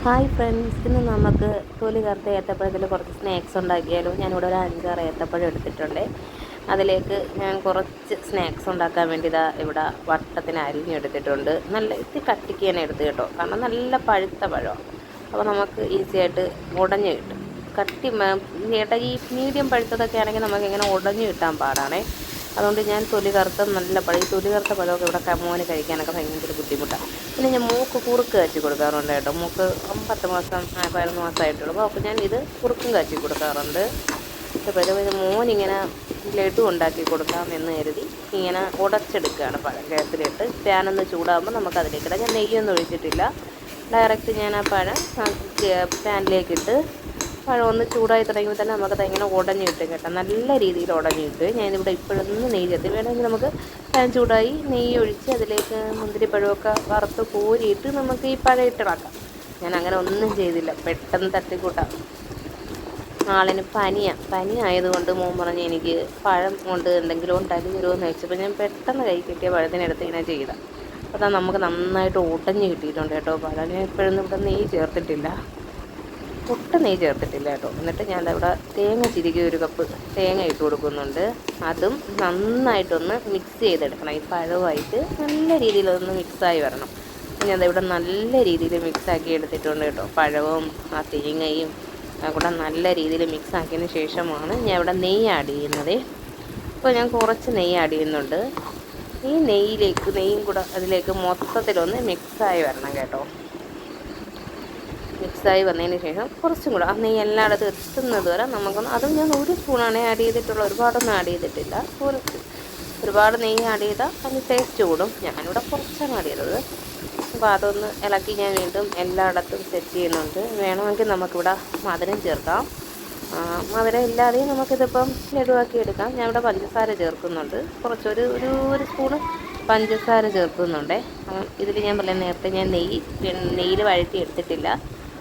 Hi friends, ഇന്ന് നമുക്ക് തൊലി കറുത്ത ഏത്തപ്പഴത്തിൽ കുറച്ച് സ്നാക്സ് ഉണ്ടാക്കിയാലോ. ഞാനിവിടെ ഒരു 5-6 ഏത്തപ്പഴം എടുത്തിട്ടുണ്ട്. അതിലേക്ക് ഞാൻ കുറച്ച് സ്നാക്സ് ഉണ്ടാക്കാൻ വേണ്ടി ഇവിടെ വട്ടത്തിന് അരിഞ്ഞെടുത്തിട്ടുണ്ട്. നല്ല ഇത്തിരി കട്ടിക്ക് തന്നെ എടുത്ത് കേട്ടോ, കാരണം നല്ല പഴുത്ത പഴമാണ്. അപ്പോൾ നമുക്ക് ഈസി ആയിട്ട് ഉടഞ്ഞ് കിട്ടും. ഈ മീഡിയം പഴുത്തതൊക്കെ ആണെങ്കിൽ നമുക്ക് ഇങ്ങനെ ഉടഞ്ഞ് കിട്ടാൻ പാടാണേ. അതുകൊണ്ട് ഞാൻ തൊലി കറുത്ത തൊലി കറുത്ത പഴമൊക്കെ ഇവിടെ മോന് കഴിക്കാനൊക്കെ ഭയങ്കര ബുദ്ധിമുട്ടാണ്. പിന്നെ ഞാൻ മൂക്ക് കുറുക്ക് കാച്ചി കൊടുക്കാറുണ്ട് കേട്ടോ. മൂക്ക് 10 മാസം 11 മാസമായിട്ടുള്ളൂ. അപ്പോൾ ഞാൻ ഇത് കുറുക്കും കാച്ചി കൊടുക്കാറുണ്ട്. ഇപ്പോൾ ഇത് മോനിങ്ങനെ ലഡു ഉണ്ടാക്കി കൊടുക്കാം എന്ന് കരുതി ഇങ്ങനെ ഉടച്ചെടുക്കുകയാണ് പഴം. ഗ്യാസിലിട്ട് പാനൊന്ന് ചൂടാകുമ്പോൾ നമുക്ക് അതിലേക്കിടാം. ഞാൻ നെയ്യൊന്നും ഒഴിച്ചിട്ടില്ല. ഡയറക്റ്റ് ഞാൻ ആ പഴം പാനിലേക്കിട്ട് പഴം ഒന്ന് ചൂടായി തുടങ്ങുമ്പോൾ തന്നെ നമുക്കത് ഇങ്ങനെ ഉടഞ്ഞ് കിട്ടും കേട്ടോ. നല്ല രീതിയിൽ ഉടഞ്ഞ് കിട്ടും. ഞാനിവിടെ ഇപ്പോഴൊന്ന് നെയ്യ് ചേർത്ത് വേണമെങ്കിൽ നമുക്ക് പാൻ ചൂടായി നെയ്യ് ഒഴിച്ച് അതിലേക്ക് മുന്തിരിപ്പഴമൊക്കെ വറുത്ത് കോരിയിട്ട് നമുക്ക് ഈ പഴം ഇട്ടിളക്കാം. ഞാൻ അങ്ങനെ ഒന്നും ചെയ്തില്ല, പെട്ടെന്ന് തട്ടിക്കൂട്ടാം. ആളിന് പനി ആയതുകൊണ്ട് മോൻ പറഞ്ഞ് എനിക്ക് പഴം കൊണ്ട് എന്തെങ്കിലും ഉണ്ടാക്കി തരുമെന്ന് വെച്ചപ്പോൾ ഞാൻ പെട്ടെന്ന് കൈ കിട്ടിയ പഴത്തിനെടുത്ത് ഇങ്ങനെ ചെയ്താൽ അപ്പോൾ നമുക്ക് നന്നായിട്ട് ഉടഞ്ഞ് കിട്ടിയിട്ടുണ്ട് കേട്ടോ പഴം. ഞാൻ ഇപ്പോഴൊന്നും ഇവിടെ നെയ്യ് ചേർത്തിട്ടില്ല, ഒട്ടും നെയ്യ് ചേർത്തിട്ടില്ല കേട്ടോ. എന്നിട്ട് ഞാൻ ഇവിടെ തേങ്ങ ചിരികി 1 കപ്പ് തേങ്ങ ഇട്ട് കൊടുക്കുന്നുണ്ട്. അതും നന്നായിട്ടൊന്ന് മിക്സ് ചെയ്തെടുക്കണം. ഈ പഴവുമായിട്ട് നല്ല രീതിയിലൊന്ന് മിക്സായി വരണം. ഞാൻ ഇവിടെ നല്ല രീതിയിൽ മിക്സാക്കി എടുത്തിട്ടുണ്ട് കേട്ടോ. പഴവും ആ തേങ്ങയും കൂടെ നല്ല രീതിയിൽ മിക്സാക്കിയതിന് ശേഷമാണ് ഞാൻ ഇവിടെ നെയ്യ് ആഡ് ചെയ്യുന്നത്. അപ്പോൾ ഞാൻ കുറച്ച് നെയ്യ് ആഡ് ചെയ്യുന്നുണ്ട്. ഈ നെയ്യും കൂടെ അതിലേക്ക് മൊത്തത്തിലൊന്ന് മിക്സായി വരണം കേട്ടോ. മിക്സായി വന്നതിന് ശേഷം കുറച്ചും കൂടെ ആ നെയ്യ് എല്ലായിടത്തും എത്തുന്നത് വരെ നമുക്കൊന്ന്, അതും ഞാൻ 1 സ്പൂണാണ് ആഡ് ചെയ്തിട്ടുള്ളത്, ഒരുപാടൊന്നും ആഡ് ചെയ്തിട്ടില്ല. ഒരുപാട് നെയ്യ് ആഡ് ചെയ്താൽ അതിന് ടേസ്റ്റ് കൂടും. ഞാനിവിടെ കുറച്ചാണ് ആഡ് ചെയ്തത്. അപ്പോൾ അതൊന്ന് ഇളക്കി ഞാൻ വീണ്ടും എല്ലായിടത്തും സെറ്റ് ചെയ്യുന്നുണ്ട്. വേണമെങ്കിൽ നമുക്കിവിടെ മധുരം ചേർക്കാം. മധുരം ഇല്ലാതെയും നമുക്കിതിപ്പം ലഡുവാക്കി എടുക്കാം. ഞാൻ ഇവിടെ പഞ്ചസാര ചേർക്കുന്നുണ്ട്. കുറച്ചൊരു സ്പൂണ് പഞ്ചസാര ചേർക്കുന്നുണ്ട്. ഇതിൽ ഞാൻ പറയാം, നേരത്തെ ഞാൻ നെയ്യിൽ വഴറ്റി എടുത്തിട്ടില്ല.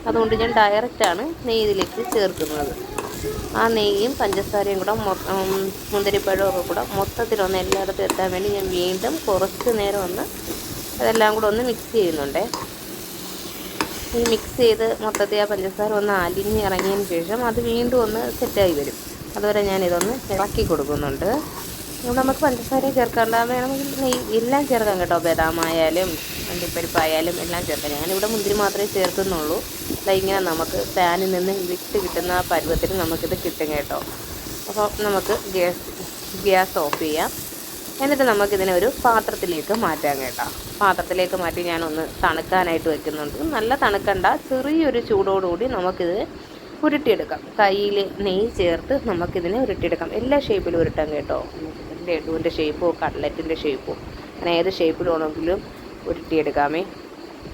അതുകൊണ്ട് ഞാൻ ഡയറക്റ്റാണ് നെയ്യ് ഇതിലേക്ക് ചേർക്കുന്നത്. ആ നെയ്യും പഞ്ചസാരയും കൂടെ മുന്തിരിപ്പഴമൊക്കെ കൂടെ മൊത്തത്തിലൊന്ന് എല്ലായിടത്തും എത്താൻ വേണ്ടി ഞാൻ വീണ്ടും കുറച്ച് നേരം അതെല്ലാം കൂടെ ഒന്ന് മിക്സ് ചെയ്യുന്നുണ്ട്. ഈ മിക്സ് ചെയ്ത് മൊത്തത്തിൽ ആ പഞ്ചസാര ഒന്ന് അലിഞ്ഞ് ഇറങ്ങിയതിന് ശേഷം അത് വീണ്ടും ഒന്ന് സെറ്റായി വരും. അതുവരെ ഞാനിതൊന്ന് ഇളക്കി കൊടുക്കുന്നുണ്ട്. ഇവിടെ നമുക്ക് പഞ്ചസാര ചേർക്കാണ്ട, വേണമെങ്കിൽ നെയ്യ് എല്ലാം ചേർക്കാം കേട്ടോ. ബദാമായാലും അണ്ടിപ്പരിപ്പായാലും എല്ലാം ചേർക്കാം. ഞാനിവിടെ മുന്തിരി മാത്രമേ ചേർക്കുന്നുള്ളൂ. ഇങ്ങനെ നമുക്ക് പാനിൽ നിന്ന് വിട്ട് കിട്ടുന്ന ആ പരുവത്തിൽ നമുക്കിത് കിട്ടും കേട്ടോ. അപ്പോൾ നമുക്ക് ഗ്യാസ് ഓഫ് ചെയ്യാം. എന്നിട്ട് നമുക്കിതിനെ ഒരു പാത്രത്തിലേക്ക് മാറ്റാം കേട്ടോ. പാത്രത്തിലേക്ക് മാറ്റി ഞാനൊന്ന് തണുക്കാനായിട്ട് വെക്കുന്നുണ്ട്. നല്ല തണുക്കണ്ട, ചെറിയൊരു ചൂടോടുകൂടി നമുക്കിത് ഉരുട്ടിയെടുക്കാം. കയ്യിൽ നെയ്യ് ചേർത്ത് നമുക്കിതിനെ ഉരുട്ടിയെടുക്കാം. എല്ലാ ഷേപ്പിലും ഉരുട്ടാം കേട്ടോ. ലഡുവിൻ്റെ ഷേപ്പോ കട്ട്ലറ്റിൻ്റെ ഷേപ്പോ അങ്ങനെ ഏത് ഷേപ്പിലാണെങ്കിലും ഉരുട്ടിയെടുക്കാമേ.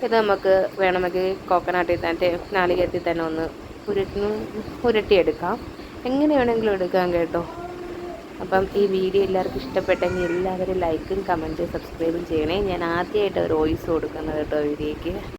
ഇത് നമുക്ക് വേണമെങ്കിൽ കോക്കനട്ടിൽ തന്നെ നാളികേരത്തിൽ തന്നെ ഒന്ന് ഉരുട്ടിയെടുക്കാം. എങ്ങനെ വേണമെങ്കിലും എടുക്കാം കേട്ടോ. അപ്പം ഈ വീഡിയോ എല്ലാവർക്കും ഇഷ്ടപ്പെട്ടെങ്കിൽ എല്ലാവരും ലൈക്കും കമൻറ്റും സബ്സ്ക്രൈബും ചെയ്യണേ. ഞാൻ ആദ്യമായിട്ട് ഒരു വോയിസ് കൊടുക്കുന്നത് കേട്ടോ വീഡിയോയ്ക്ക്.